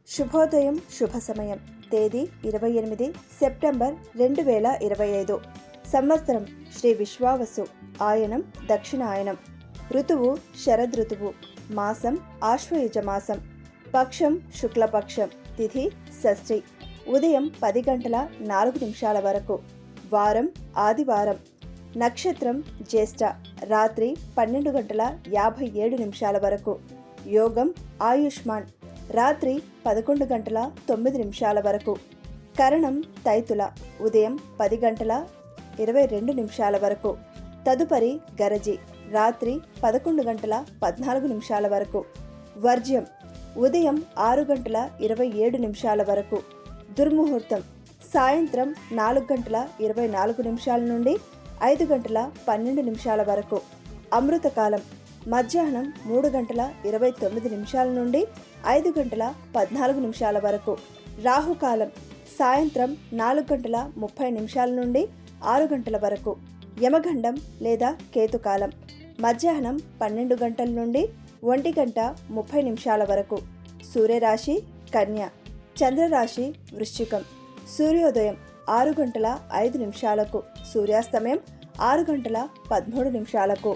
శుభోదయం శుభ సమయం. తేదీ 28 సెప్టెంబర్ 2025. సంవత్సరం శ్రీ విశ్వావసు. ఆయనం దక్షిణాయనం. ఋతువు శరదృతువు. మాసం ఆశ్వయుజ మాసం. పక్షం శుక్లపక్షం. తిథి షష్ఠి. ఉదయం 10 గంటల 4 నిమిషాల వరకు. వారం ఆదివారం. నక్షత్రం జ్యేష్ఠ. రాత్రి 12 గంటల 57 నిమిషాల వరకు. యోగం ఆయుష్మాన్. రాత్రి 11 గంటల 9 నిమిషాల వరకు. కరణం తైతుల. ఉదయం 10 గంటల 22 నిమిషాల వరకు. తదుపరి గరజి. రాత్రి 11 గంటల 14 నిమిషాల వరకు. వర్జ్యం ఉదయం 6 గంటల 27 నిమిషాల వరకు. దుర్ముహూర్తం సాయంత్రం 4 గంటల 24 నిమిషాల నుండి 5 గంటల 12 నిమిషాల వరకు. అమృతకాలం మధ్యాహ్నం 3 గంటల 29 నిమిషాల నుండి 5 గంటల 14 నిమిషాల వరకు. రాహుకాలం సాయంత్రం 4 గంటల 30 నిమిషాల నుండి 6 గంటల వరకు. యమగండం లేదా కేతుకాలం మధ్యాహ్నం 12 గంటల నుండి 1 గంట 30 నిమిషాల వరకు. సూర్యరాశి కన్య. చంద్రరాశి వృశ్చికం. సూర్యోదయం 6 గంటల 5 నిమిషాలకు. సూర్యాస్తమయం 6 గంటల 13 నిమిషాలకు.